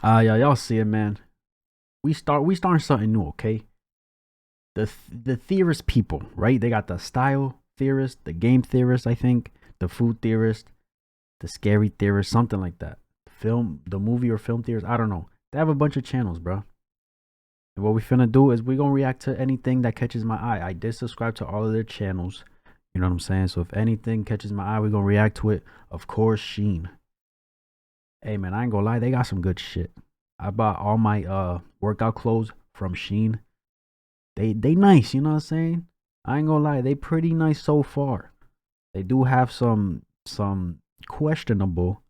Yeah, y'all see it, man. We starting something new, okay? The theorist people, right? They got the style theorist, the game theorist, I think, the food theorist, the scary theorist, something like that. The movie or film theorist, I don't know. They have a bunch of channels, bro. And what we finna do is we gonna react to anything that catches my eye. I did subscribe to all of their channels. You know what I'm saying? So if anything catches my eye, we gonna react to it. Of course, Shein. Hey man, I ain't gonna lie, they got some good shit. I bought all my workout clothes from Shein. They nice, you know what I'm saying? I ain't gonna lie, they pretty nice so far. They do have some questionable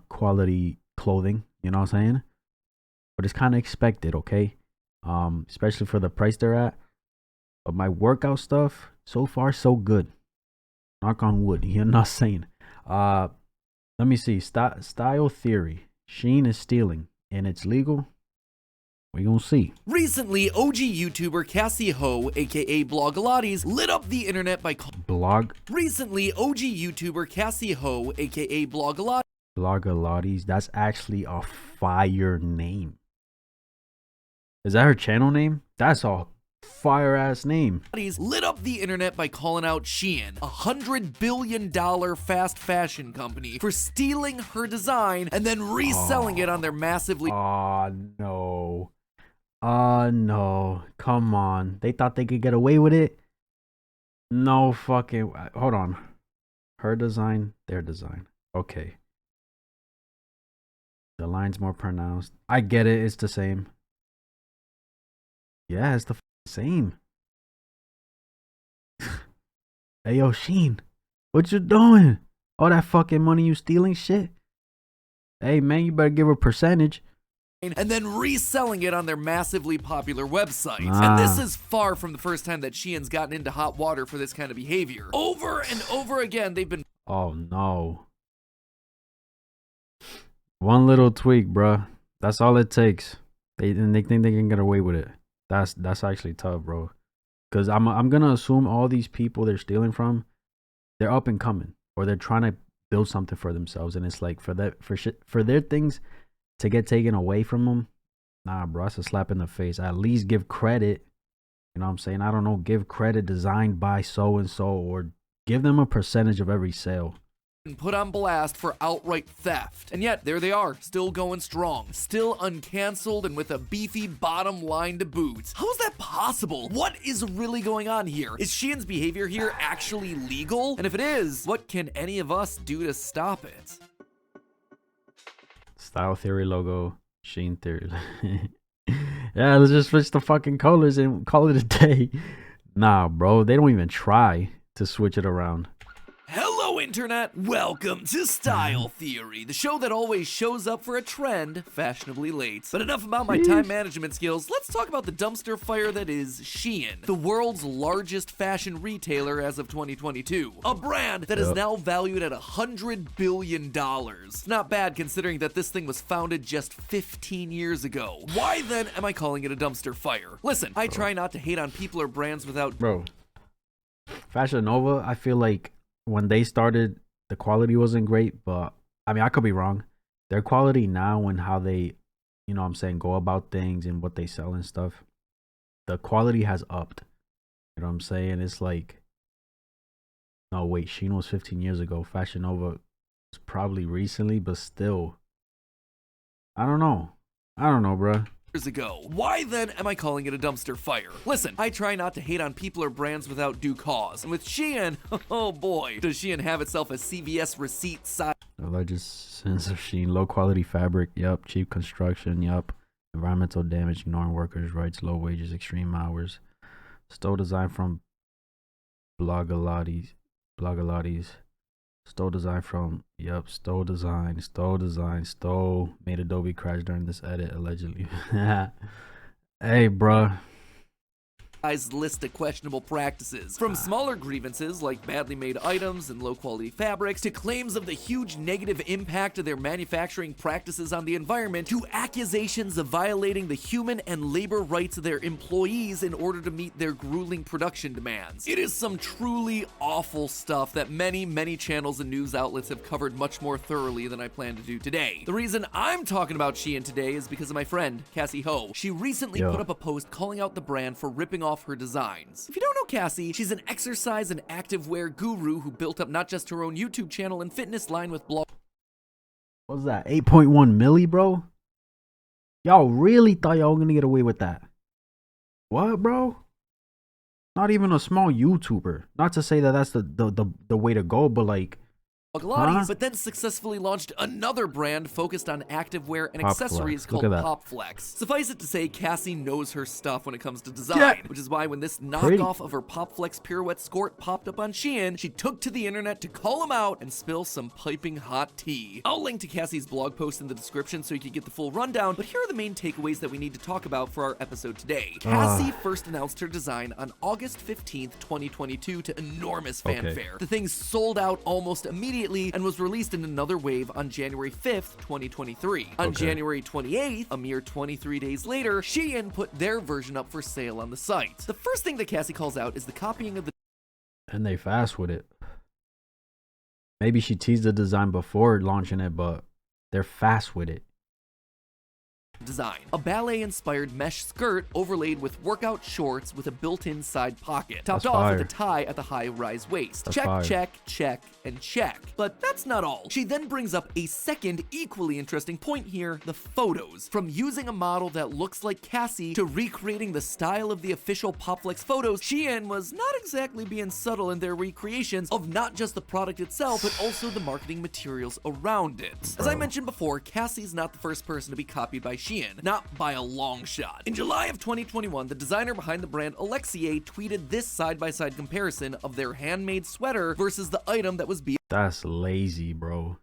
quality clothing, you know what I'm saying? But it's kind of expected, okay? Especially for the price they're at. But my workout stuff so far so good. Knock on wood, you're not saying. Let me see. Style theory. Shein is stealing and it's legal. We gonna see. Recently, OG YouTuber Cassie Ho, aka Blogilates, lit up the internet by Recently, OG YouTuber Cassie Ho, aka Blogilates. That's actually a fire name. Is that her channel name? That's a fire ass name. Lit up the internet by calling out Shein, a $100 billion fast fashion company, for stealing her design and then reselling it on their massively. No. No. Come on. They thought they could get away with it? No fucking. Hold on. Her design, their design. Okay. The line's more pronounced. I get it. It's the same. Yeah, it's the same. Hey, yo, Shein. What you doing? All that fucking money you stealing shit? Hey, man, you better give her a percentage. And then reselling it on their massively popular website. And this is far from the first time that Shein's gotten into hot water for this kind of behavior. Over and over again, they've been. Oh, no. One little tweak, bruh. That's all it takes. They think they can get away with it. That's actually tough, bro. Cause I'm gonna assume all these people they're stealing from, they're up and coming, or they're trying to build something for themselves, and it's like for their things to get taken away from them. Nah, bro, that's a slap in the face. At least give credit. You know what I'm saying? I don't know, give credit designed by so and so, or give them a percentage of every sale. Put on blast for outright theft. And yet, there they are, still going strong, still uncanceled, and with a beefy bottom line to boot. How is that possible? What is really going on here? Is Shein's behavior here actually legal? And if it is, what can any of us do to stop it? Style theory logo, Shein theory. Yeah, let's just switch the fucking colors and call it a day. Nah, bro, they don't even try to switch it around. Hello, Internet! Welcome to Style Theory, the show that always shows up for a trend fashionably late. But enough about my time management skills, let's talk about the dumpster fire that is Shein, the world's largest fashion retailer as of 2022. A brand that is now valued at $100 billion. Not bad considering that this thing was founded just 15 years ago. Why then am I calling it a dumpster fire? Listen, I try not to hate on people or brands without... Bro, Fashion Nova, I feel like when they started, the quality wasn't great, but I mean, I could be wrong. Their quality now and how they, you know what I'm saying, go about things and what they sell and stuff, the quality has upped. You know what I'm saying? It's like, no, wait, Shein was 15 years ago. Fashion Nova was probably recently, but still, I don't know. Bro. Years ago. Why then am I calling it a dumpster fire? Listen, I try not to hate on people or brands without due cause. And with Shein, oh boy, does Shein have itself a CVS receipt side. The largest sense of Shein, low quality fabric, yup. Cheap construction, yup. Environmental damage, ignoring workers' rights, low wages, extreme hours. Stole design from Blogilates. Stole design from, yup, stole. Made Adobe crash during this edit, allegedly. Hey, bruh. list of questionable practices. From smaller grievances like badly made items and low quality fabrics to claims of the huge negative impact of their manufacturing practices on the environment to accusations of violating the human and labor rights of their employees in order to meet their grueling production demands. It is some truly awful stuff that many channels and news outlets have covered much more thoroughly than I plan to do today. The reason I'm talking about Shein today is because of my friend, Cassie Ho. She recently put up a post calling out the brand for ripping off her designs. If you don't know Cassie, she's an exercise and activewear guru who built up not just her own YouTube channel and fitness line with blog. What was that? 8.1 milli, bro? Y'all really thought y'all were gonna get away with that? What, bro? Not even a small YouTuber. Not to say that that's the way to go, but like, but then successfully launched another brand focused on activewear and accessories called PopFlex. Suffice it to say, Cassie knows her stuff when it comes to design, which is why when this knockoff of her PopFlex Pirouette skirt popped up on Shein, she took to the internet to call him out and spill some piping hot tea. I'll link to Cassie's blog post in the description so you can get the full rundown, but here are the main takeaways that we need to talk about for our episode today. Cassie first announced her design on August 15th, 2022 to enormous fanfare. The thing sold out almost immediately and was released in another wave on January 5th, 2023. On January 28th, a mere 23 days later, Shein put their version up for sale on the site. The first thing that Cassie calls out is the copying of the and they fast with it. Maybe she teased the design before launching it, but they're fast with it. Design. A ballet-inspired mesh skirt overlaid with workout shorts with a built-in side pocket, topped off with a tie at the high-rise waist. Check, and check. But that's not all. She then brings up a second equally interesting point here, the photos. From using a model that looks like Cassie to recreating the style of the official PopFlex photos, Shein was not exactly being subtle in their recreations of not just the product itself, but also the marketing materials around it. As I mentioned before, Cassie's not the first person to be copied by Shein, not by a long shot. In July of 2021, the designer behind the brand Alexia tweeted this side-by-side comparison of their handmade sweater versus the item that was being— That's lazy, bro.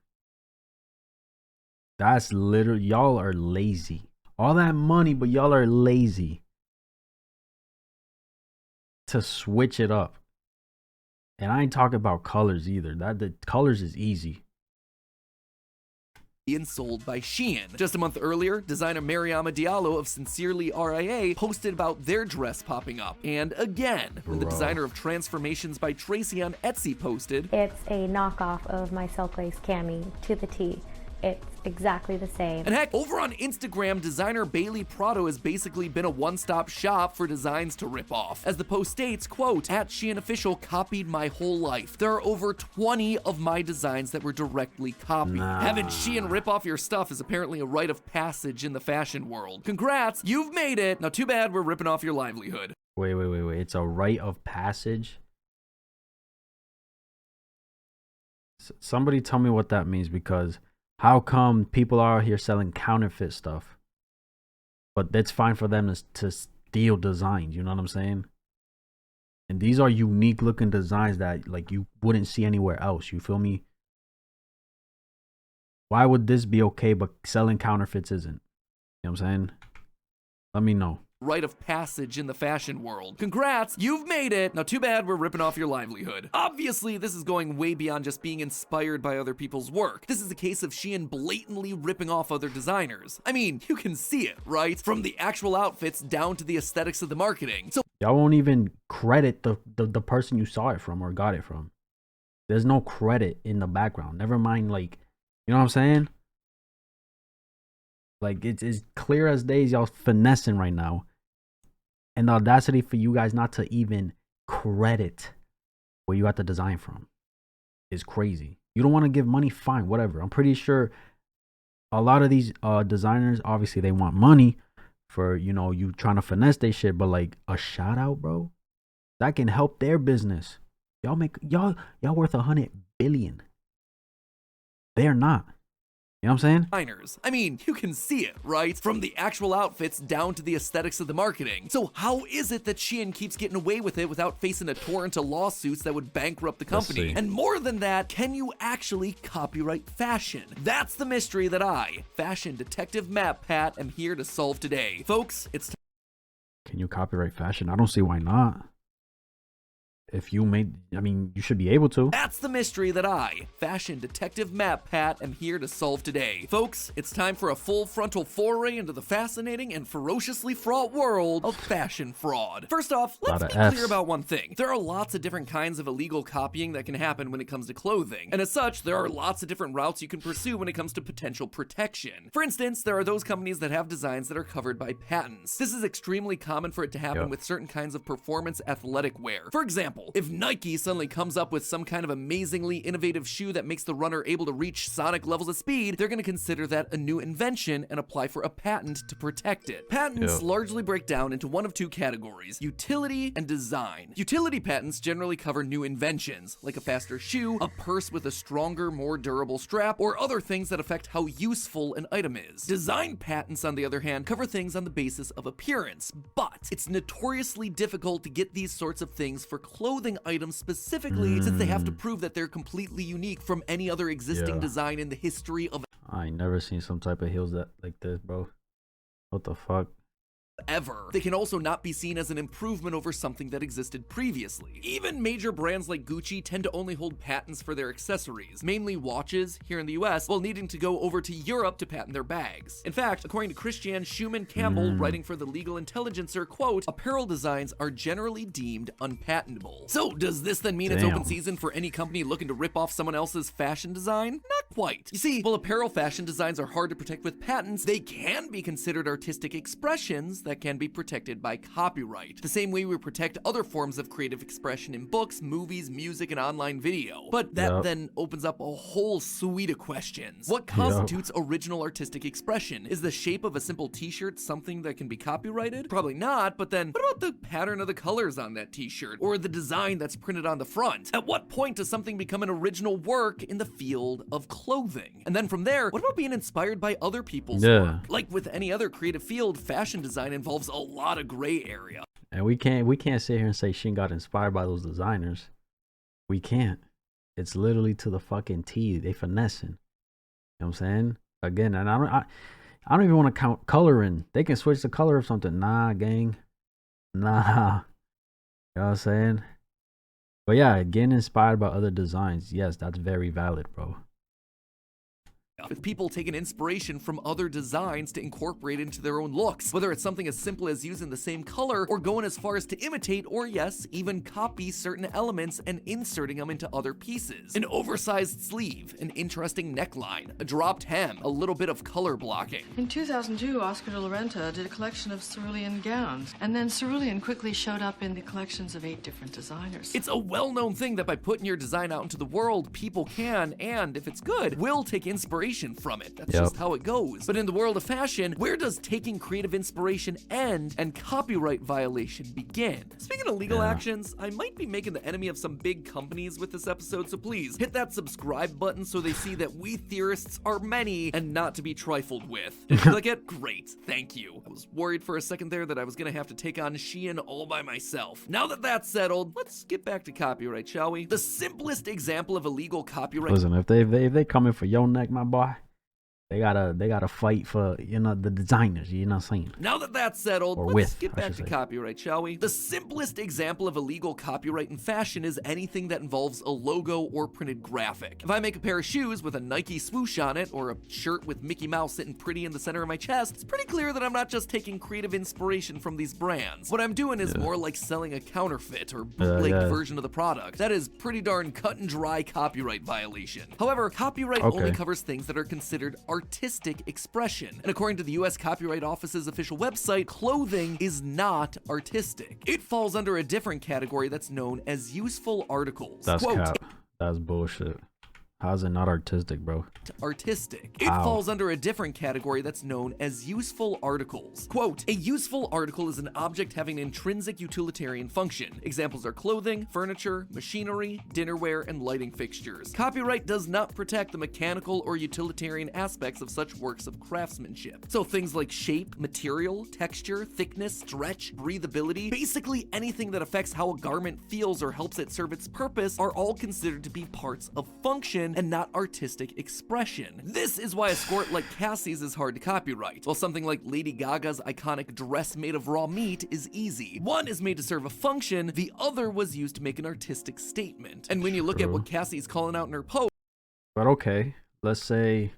That's literally, y'all are lazy. All that money, but y'all are lazy to switch it up. And I ain't talking about colors either. The colors is easy. Being sold by Shein. Just a month earlier, designer Mariama Diallo of Sincerely RIA posted about their dress popping up. And again, when the designer of Transformations by Tracy on Etsy posted, "It's a knockoff of my silk lace cami to the T. It's exactly the same." And heck, over on Instagram, designer Bailey Prado has basically been a one-stop shop for designs to rip off. As the post states, quote, "At Shein Official copied my whole life. There are over 20 of my designs that were directly copied." Having Shein rip off your stuff is apparently a rite of passage in the fashion world. Congrats, you've made it. Now too bad we're ripping off your livelihood. Wait. It's a rite of passage? Somebody tell me what that means, because how come people are out here selling counterfeit stuff, but it's fine for them to steal designs? You know what I'm saying? And these are unique looking designs that like you wouldn't see anywhere else. You feel me? Why would this be okay, but selling counterfeits isn't? You know what I'm saying? Let me know. Rite of passage in the fashion world. Congrats, you've made it. Now too bad we're ripping off your livelihood. Obviously, this is going way beyond just being inspired by other people's work. This is a case of Shein blatantly ripping off other designers. I mean, you can see it, right? From the actual outfits down to the aesthetics of the marketing. So y'all won't even credit the person you saw it from or got it from. There's no credit in the background. Never mind, like, you know what I'm saying? Like, it's clear as day y'all finessing right now. And the audacity for you guys not to even credit where you got the design from is crazy. You don't want to give money? Fine, whatever. I'm pretty sure a lot of these designers, obviously, they want money for, you know, you trying to finesse their shit. But, like, a shout out, bro, that can help their business. Y'all worth 100 billion. They're not. You know what I'm saying? Designers. I mean, you can see it, right? From the actual outfits down to the aesthetics of the marketing. So how is it that Shein keeps getting away with it without facing a torrent of lawsuits that would bankrupt the company? And more than that, can you actually copyright fashion? That's the mystery that I, fashion detective Matt Pat, am here to solve today. Folks, it's time Can you copyright fashion? I don't see why not. If you made, I mean, you should be able to. That's the mystery that I, fashion detective Matt Pat, am here to solve today. Folks, it's time for a full frontal foray into the fascinating and ferociously fraught world of fashion fraud. First off, let's be clear about one thing. There are lots of different kinds of illegal copying that can happen when it comes to clothing. And as such, there are lots of different routes you can pursue when it comes to potential protection. For instance, there are those companies that have designs that are covered by patents. This is extremely common for it to happen with certain kinds of performance athletic wear. For example, if Nike suddenly comes up with some kind of amazingly innovative shoe that makes the runner able to reach sonic levels of speed, they're going to consider that a new invention and apply for a patent to protect it. Patents largely break down into one of two categories: utility and design. Utility patents generally cover new inventions, like a faster shoe, a purse with a stronger, more durable strap, or other things that affect how useful an item is. Design patents, on the other hand, cover things on the basis of appearance, but it's notoriously difficult to get these sorts of things for clothing items specifically, since they have to prove that they're completely unique from any other existing design in the history of I ain't never seen some type of heels that like this, bro. What the fuck? Ever. They can also not be seen as an improvement over something that existed previously. Even major brands like Gucci tend to only hold patents for their accessories, mainly watches here in the US, while needing to go over to Europe to patent their bags. In fact, according to Christiane Schumann Campbell, writing for the Legal Intelligencer, quote, apparel designs are generally deemed unpatentable. So does this then mean it's open season for any company looking to rip off someone else's fashion design? Not quite. You see, while apparel fashion designs are hard to protect with patents, they can be considered artistic expressions that can be protected by copyright, the same way we protect other forms of creative expression in books, movies, music, and online video. But that then opens up a whole suite of questions. What constitutes original artistic expression? Is the shape of a simple t-shirt something that can be copyrighted? Probably not, but then what about the pattern of the colors on that t-shirt, or the design that's printed on the front? At what point does something become an original work in the field of clothing? And then from there, what about being inspired by other people's work? Like with any other creative field, fashion design involves a lot of gray area. And we can't sit here and say Shein got inspired by those designers. We can't. It's literally to the fucking T. They finessing. You know what I'm saying? Again, and I don't even want to count coloring. They can switch the color of something. Nah, gang. Nah. You know what I'm saying? But yeah, getting inspired by other designs. Yes, that's very valid, bro. With people taking inspiration from other designs to incorporate into their own looks, whether it's something as simple as using the same color or going as far as to imitate or yes, even copy certain elements and inserting them into other pieces. An oversized sleeve, an interesting neckline, a dropped hem, a little bit of color blocking. In 2002, Oscar de la Renta did a collection of cerulean gowns, and then cerulean quickly showed up in the collections of 8 different designers. It's a well-known thing that by putting your design out into the world, people can, and if it's good, will take inspiration from it. That's just how it goes. But in the world of fashion, where does taking creative inspiration end and copyright violation begin? Speaking of legal actions, I might be making the enemy of some big companies with this episode, so please hit that subscribe button so they see that we theorists are many and not to be trifled with. Did you click it? Great, thank you. I was worried for a second there that I was gonna have to take on Shein all by myself. Now that that's settled, let's get back to copyright, shall we? The simplest example of illegal copyright. Listen, if they coming for your neck, my boy, they gotta fight for, you know, the designers, you know what I'm saying? Now that that's settled, let's get back to copyright, shall we? The simplest example of illegal copyright in fashion is anything that involves a logo or printed graphic. If I make a pair of shoes with a Nike swoosh on it, or a shirt with Mickey Mouse sitting pretty in the center of my chest, it's pretty clear that I'm not just taking creative inspiration from these brands. What I'm doing is more like selling a counterfeit or bootlegged version of the product. That is pretty darn cut and dry copyright violation. However, copyright only covers things that are considered artistic expression. And according to the US Copyright Office's official website, clothing is not artistic. It falls under a different category that's known as useful articles. That's cap. That's bullshit. How's it not artistic, bro? Artistic. It falls under a different category that's known as useful articles. Quote, a useful article is an object having an intrinsic utilitarian function. Examples are clothing, furniture, machinery, dinnerware, and lighting fixtures. Copyright does not protect the mechanical or utilitarian aspects of such works of craftsmanship. So things like shape, material, texture, thickness, stretch, breathability, basically anything that affects how a garment feels or helps it serve its purpose are all considered to be parts of function and not artistic expression. This is why a skirt like Cassie's is hard to copyright, while something like Lady Gaga's iconic dress made of raw meat is easy. One is made to serve a function, the other was used to make an artistic statement. And when you look at what Cassie's calling out in her post, but okay, let's say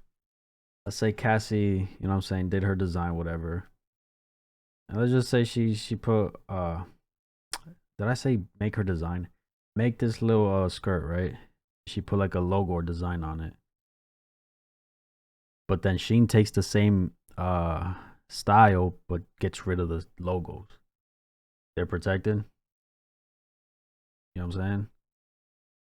Cassie, you know what I'm saying, did her design, whatever. And let's just say she put did I say make her design? Make this little skirt, right? She put like a logo or design on it. But then Shein takes the same style but gets rid of the logos. They're protected. You know what I'm saying?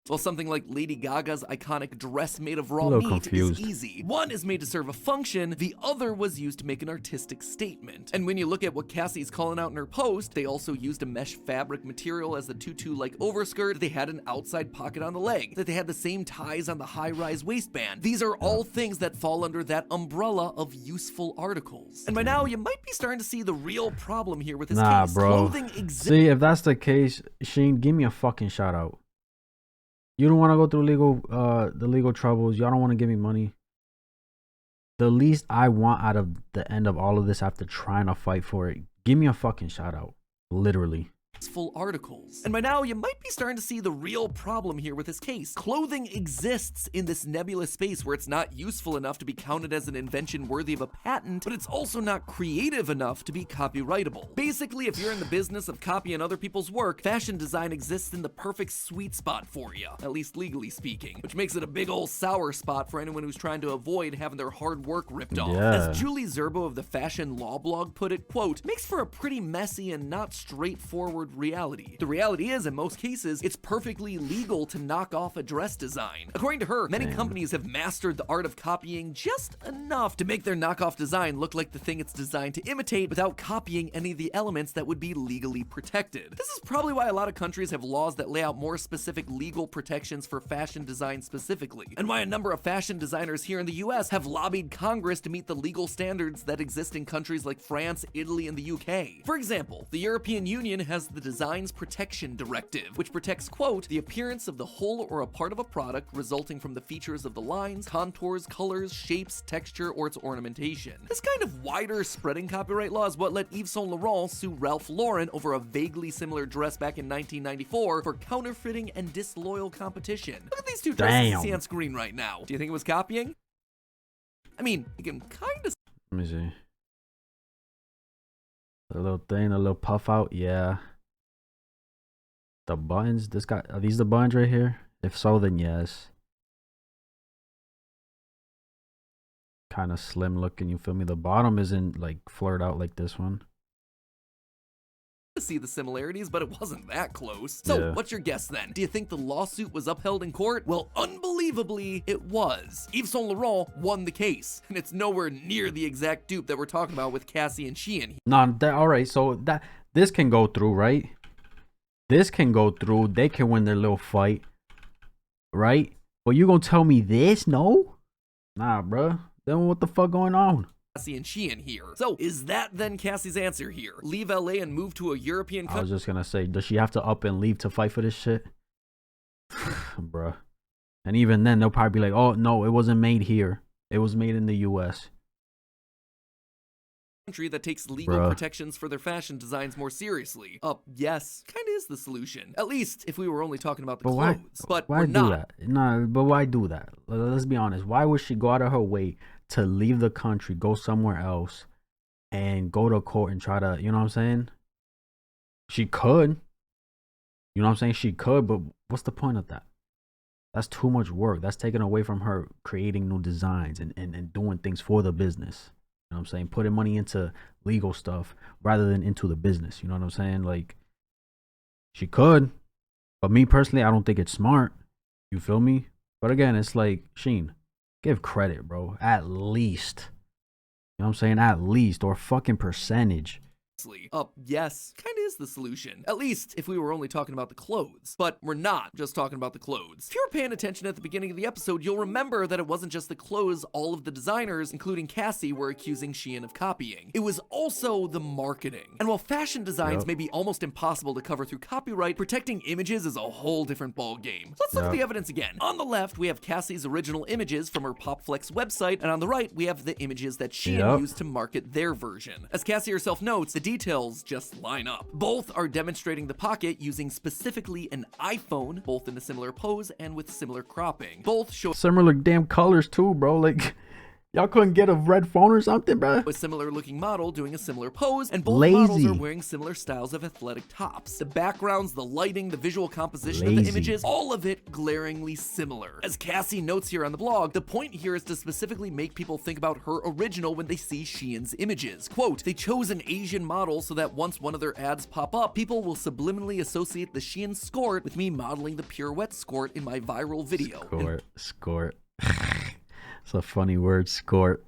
while something like Lady Gaga's iconic dress made of raw meat confused. is easy. One is made to serve a function, the other was used to make an artistic statement. And when you look at what Cassie's calling out in her post, they also used a mesh fabric material as the tutu-like overskirt, they had an outside pocket on the leg, that they had the same ties on the high-rise waistband. These are all things that fall under that umbrella of useful articles. And by now, you might be starting to see the real problem here with this case. Bro. Clothing See, if that's the case, Shein, give me a fucking shout out. You don't want to go through the legal troubles. Y'all don't want to give me money. The least I want out of the end of all of this after trying to fight for it, give me a fucking shout out. Literally. Full articles. And by now, you might be starting to see the real problem here with this case. Clothing exists in this nebulous space where it's not useful enough to be counted as an invention worthy of a patent, but it's also not creative enough to be copyrightable. Basically, if you're in the business of copying other people's work, fashion design exists in the perfect sweet spot for you, at least legally speaking, which makes it a big old sour spot for anyone who's trying to avoid having their hard work ripped off. Yeah. As Julie Zerbo of the Fashion Law blog put it, quote, makes for a pretty messy and not straightforward reality. The reality is, in most cases, it's perfectly legal to knock off a dress design. According to her, many companies have mastered the art of copying just enough to make their knockoff design look like the thing it's designed to imitate without copying any of the elements that would be legally protected. This is probably why a lot of countries have laws that lay out more specific legal protections for fashion design specifically, and why a number of fashion designers here in the US have lobbied Congress to meet the legal standards that exist in countries like France, Italy, and the UK. For example, the European Union has the Designs Protection Directive, which protects, quote, the appearance of the whole or a part of a product resulting from the features of the lines, contours, colors, shapes, texture, or its ornamentation. This kind of wider spreading copyright law is what let Yves Saint Laurent sue Ralph Lauren over a vaguely similar dress back in 1994 for counterfeiting and disloyal competition. Look at these two dresses you see on screen right now. Do you think it was copying? I mean, you can kind of... Let me see. A little thing, a little puff out, yeah. The buttons, are these the buttons right here? If so, then yes. Kind of slim looking, you feel me? The bottom isn't like flared out like this one. See the similarities, but it wasn't that close. So what's your guess then? Do you think the lawsuit was upheld in court? Well, unbelievably, it was. Yves Saint Laurent won the case, and it's nowhere near the exact dupe that we're talking about with Cassie and Shein. No, all right, so this can go through, right? This can go through. They can win their little fight, right? But you gonna tell me this? No? Nah, bruh. Then what the fuck going on? Cassie and Shein here. So, is that then Cassie's answer here? Leave LA and move to a European country? I was just gonna say, does she have to up and leave to fight for this shit? Bruh. And even then, they'll probably be like, oh, no, it wasn't made here. It was made in the US. Country that takes legal protections for their fashion designs more seriously. Yes, kind of is the solution. At least if we were only talking about the clothes. But why we're do not. that? No, but why do that? Let's be honest. Why would she go out of her way to leave the country, go somewhere else, and go to court and try to, you know what I'm saying? She could. You know what I'm saying? She could, but what's the point of that? That's too much work. That's taken away from her creating new designs and doing things for the business. You know what I'm saying? Putting money into legal stuff rather than into the business. You know what I'm saying? Like, she could. But me personally, I don't think it's smart. You feel me? But again, it's like, Shein, give credit, bro. At least. You know what I'm saying? At least. Or fucking percentage. Yes, kind of is the solution. At least, if we were only talking about the clothes. But we're not just talking about the clothes. If you were paying attention at the beginning of the episode, you'll remember that it wasn't just the clothes all of the designers, including Cassie, were accusing Shein of copying. It was also the marketing. And while fashion designs may be almost impossible to cover through copyright, protecting images is a whole different ballgame. Let's look at the evidence again. On the left, we have Cassie's original images from her PopFlex website, and on the right, we have the images that Shein used to market their version. As Cassie herself notes, the details just line up. Both are demonstrating the pocket using specifically an iPhone, both in a similar pose and with similar cropping. Both show similar damn colors too, bro. Like, y'all couldn't get a red phone or something, bro? A similar looking model doing a similar pose, and both models are wearing similar styles of athletic tops. The backgrounds, the lighting, the visual composition of the images, all of it glaringly similar. As Cassie notes here on the blog, the point here is to specifically make people think about her original when they see Shein's images. Quote, they chose an Asian model so that once one of their ads pop up, people will subliminally associate the Shein skort with me modeling the pirouette skort in my viral video. Skort. It's a funny word, skort.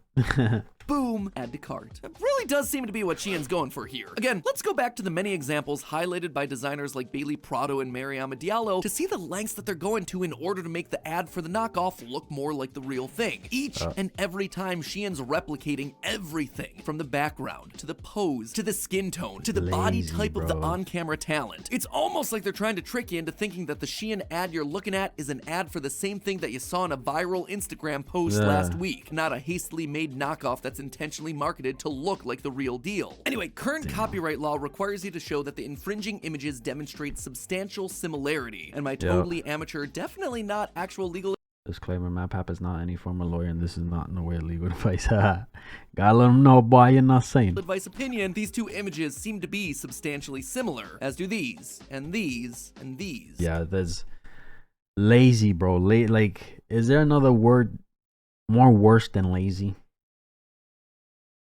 Boom, add to cart. It really does seem to be what Shein's going for here. Again, let's go back to the many examples highlighted by designers like Bailey Prado and Mariama Diallo to see the lengths that they're going to in order to make the ad for the knockoff look more like the real thing. Each and every time Shein's replicating everything from the background, to the pose, to the skin tone, to the body type of the on-camera talent. It's almost like they're trying to trick you into thinking that the Shein ad you're looking at is an ad for the same thing that you saw in a viral Instagram post last week, not a hastily made knockoff that's intentionally marketed to look like the real deal. Anyway, current copyright law requires you to show that the infringing images demonstrate substantial similarity, and my totally amateur, definitely not actual legal disclaimer, my papa's not any former lawyer and this is not in no way legal advice. Gotta let them know, boy, you're not saying. Advice opinion, these two images seem to be substantially similar, as do these, and these, and these. Yeah, there's lazy, bro. Like, is there another word more worse than lazy?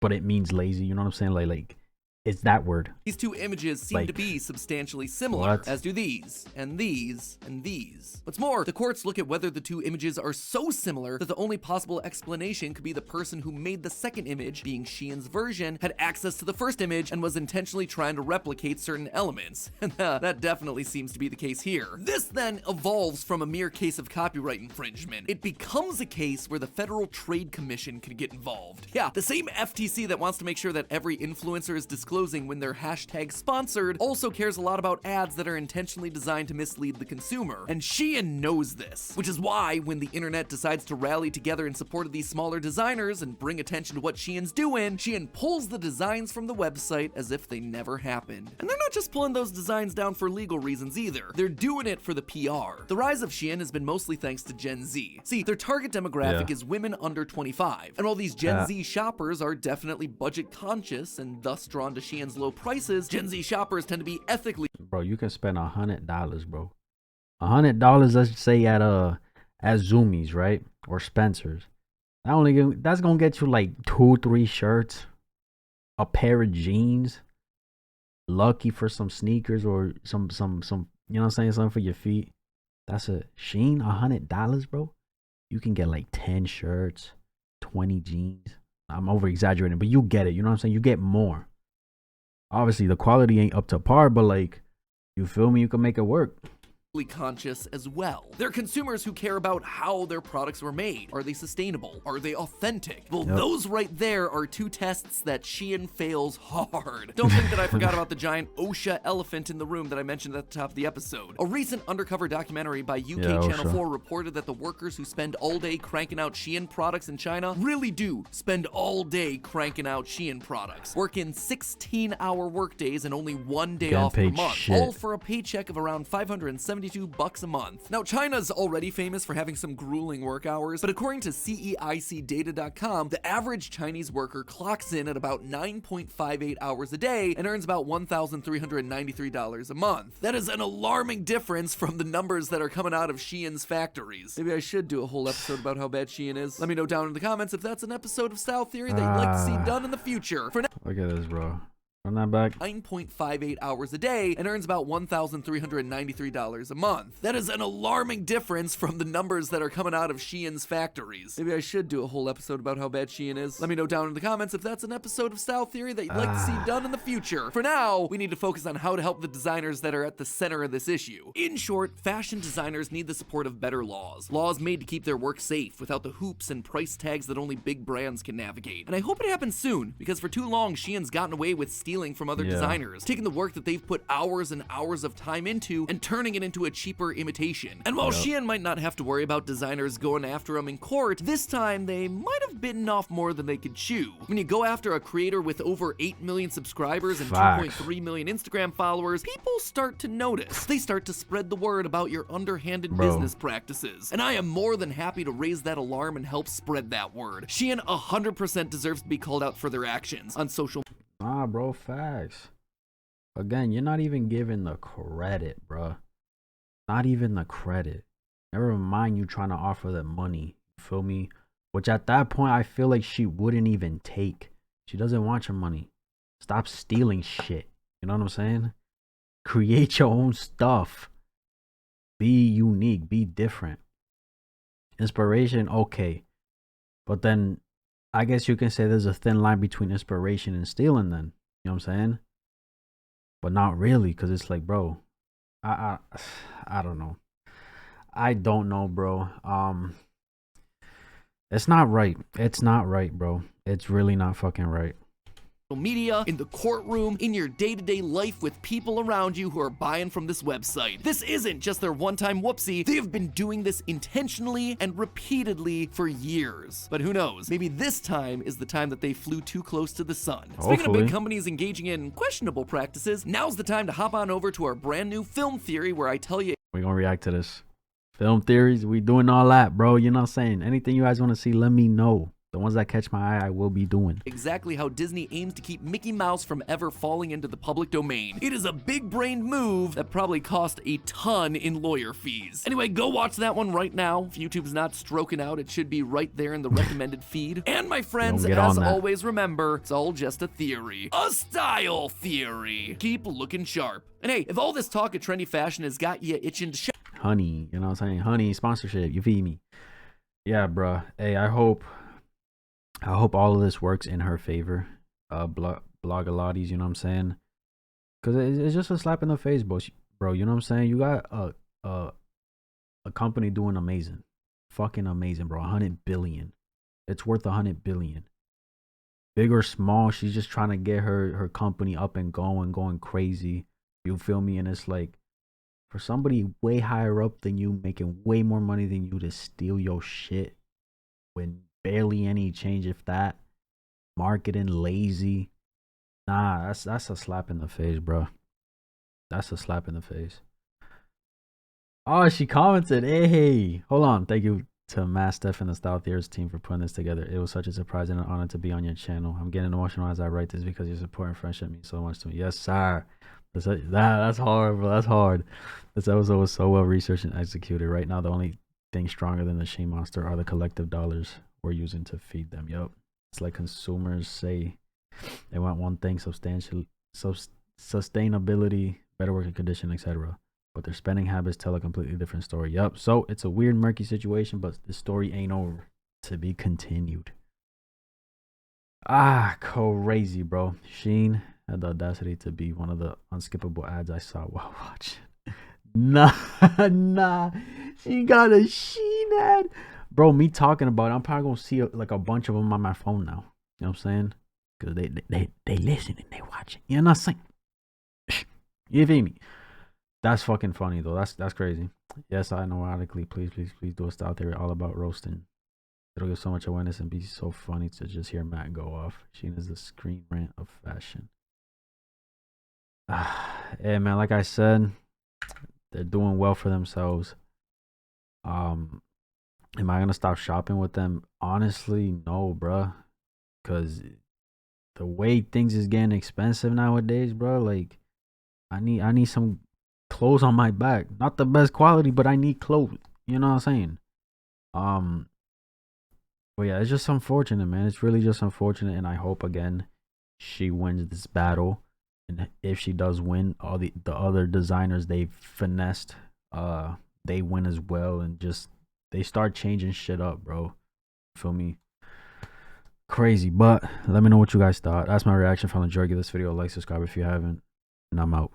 But it means lazy, you know what I'm saying? Like it's that word. These two images seem to be substantially similar, as do these, and these, and these. What's more, the courts look at whether the two images are so similar that the only possible explanation could be the person who made the second image, being Shein's version, had access to the first image and was intentionally trying to replicate certain elements. And that definitely seems to be the case here. This then evolves from a mere case of copyright infringement. It becomes a case where the Federal Trade Commission could get involved. Yeah, the same FTC that wants to make sure that every influencer is disclosing when they're hashtag sponsored also cares a lot about ads that are intentionally designed to mislead the consumer. And Shein knows this, which is why when the internet decides to rally together in support of these smaller designers and bring attention to what Shein's doing, Shein pulls the designs from the website as if they never happened. And they're not just pulling those designs down for legal reasons either. They're doing it for the PR. The rise of Shein has been mostly thanks to Gen Z. See, their target demographic is women under 25. And while these Gen Z shoppers are definitely budget conscious and thus drawn to Shein's low prices, Gen Z shoppers tend to be ethically. Bro, you can spend $100, bro. $100, let's say at Zoomies, right? Or Spencer's. That's gonna get you like 2-3 shirts, a pair of jeans, lucky for some sneakers or some you know what I'm saying, something for your feet. That's a Shein, $100, bro. You can get like 10 shirts, 20 jeans. I'm over exaggerating, but you get it. You know what I'm saying? You get more. Obviously, the quality ain't up to par, but like, you feel me? You can make it work. Conscious as well. They're consumers who care about how their products were made. Are they sustainable? Are they authentic? Well, those right there are two tests that Shein fails hard. Don't think that I forgot about the giant OSHA elephant in the room that I mentioned at the top of the episode. A recent undercover documentary by UK Channel 4 reported that the workers who spend all day cranking out Shein products in China really do spend all day cranking out Shein products. Working 16-hour workdays and only one day off per month. All for a paycheck of around $572 a month. Now, China's already famous for having some grueling work hours, but according to CEICdata.com, the average Chinese worker clocks in at about 9.58 hours a day and earns about $1,393 a month. That is an alarming difference from the numbers that are coming out of Shein's factories. Maybe I should do a whole episode about how bad Shein is. Let me know down in the comments if that's an episode of Style Theory that you'd like to see done in the future. For now, look at this, bro. Run that back. 9.58 hours a day and earns about $1,393 a month. That is an alarming difference from the numbers that are coming out of Shein's factories. Maybe I should do a whole episode about how bad Shein is. Let me know down in the comments if that's an episode of Style Theory that you'd like to see done in the future. For now, we need to focus on how to help the designers that are at the center of this issue. In short, fashion designers need the support of better laws. Laws made to keep their work safe without the hoops and price tags that only big brands can navigate. And I hope it happens soon, because for too long, Shein's gotten away with stealing from other designers, taking the work that they've put hours and hours of time into and turning it into a cheaper imitation. And while Shein might not have to worry about designers going after them in court, this time they might have bitten off more than they could chew. When you go after a creator with over 8 million subscribers and 2.3 million Instagram followers, people start to notice. They start to spread the word about your underhanded business practices. And I am more than happy to raise that alarm and help spread that word. Shein 100% deserves to be called out for their actions on social media. Nah, bro, facts. Again, you're not even giving the credit, bro. Not even the credit. Never mind you trying to offer them money. You feel me? Which at that point, I feel like she wouldn't even take. She doesn't want your money. Stop stealing shit. You know what I'm saying? Create your own stuff. Be unique. Be different. Inspiration, okay. But then I guess you can say there's a thin line between inspiration and stealing then. You know what I'm saying? But not really, because it's like, bro, I don't know. I don't know, bro. It's not right. It's not right, bro. It's really not fucking right. Media, in the courtroom, in your day-to-day life with people around you who are buying from this website. This isn't just their one-time whoopsie. They have been doing this intentionally and repeatedly for years. But who knows? Maybe this time is the time that they flew too close to the sun. Hopefully. Speaking of big companies engaging in questionable practices, now's the time to hop on over to our brand new film theory where I tell you We're gonna react to this. Film theories, we doing all that, bro. You know what I'm saying? Anything you guys want to see, let me know. The ones that catch my eye, I will be doing. Exactly how Disney aims to keep Mickey Mouse from ever falling into the public domain. It is a big-brained move that probably cost a ton in lawyer fees. Anyway, go watch that one right now. If YouTube's not stroking out, it should be right there in the recommended feed. And my friends, as always, remember, it's all just a theory. A style theory. Keep looking sharp. And hey, if all this talk of trendy fashion has got you itching to shop, honey, you know what I'm saying? Honey, sponsorship, you feel me? Yeah, bruh. Hey, I hope all of this works in her favor. Blogalotties, you know what I'm saying? Because it's just a slap in the face, bro. You know what I'm saying? You got a company doing amazing. Fucking amazing, bro. 100 billion. It's worth 100 billion. Big or small, she's just trying to get her company up and going crazy. You feel me? And it's like, for somebody way higher up than you, making way more money than you, to steal your shit when barely any change, if that, marketing lazy. Nah, that's a slap in the face, bro. That's a slap in the face. Oh, she commented, hey, hold on. Thank you to Matt, Steph, and the Style Theorists team for putting this together. It was such a surprise and an honor to be on your channel. I'm getting emotional as I write this because your support and friendship means so much to me. Yes, sir. That's hard, bro. That's hard. This episode was so well researched and executed. Right now, the only thing stronger than the Shein monster are the collective dollars we're using to feed them. Yup. It's like consumers say they want one thing, sustainability, better working condition, etc. But their spending habits tell a completely different story. Yup. So it's a weird, murky situation, but the story ain't over. To be continued. Crazy, bro. Shein had the audacity to be one of the unskippable ads I saw while watching. Nah. She got a Shein ad. Bro, me talking about it, I'm probably gonna see like a bunch of them on my phone now. You know what I'm saying? Because they listen and they watching. You know what I'm saying? You feel me? That's fucking funny though. That's crazy. Yes, I know. Ironically, please do a style theory all about roasting. It'll give so much awareness and be so funny to just hear Matt go off. Shein is the screen rant of fashion. Yeah, man, like I said, they're doing well for themselves. Am I gonna stop shopping with them? Honestly, no, bruh. Cause the way things is getting expensive nowadays, bro. Like, I need some clothes on my back. Not the best quality, but I need clothes. You know what I'm saying? But yeah, it's just unfortunate, man. It's really just unfortunate, and I hope again she wins this battle. And if she does win, all the other designers they finessed, they win as well, and just they start changing shit up, bro. Feel me? Crazy. But let me know what you guys thought. That's my reaction. If you enjoyed, give this video a like, subscribe if you haven't, and I'm out.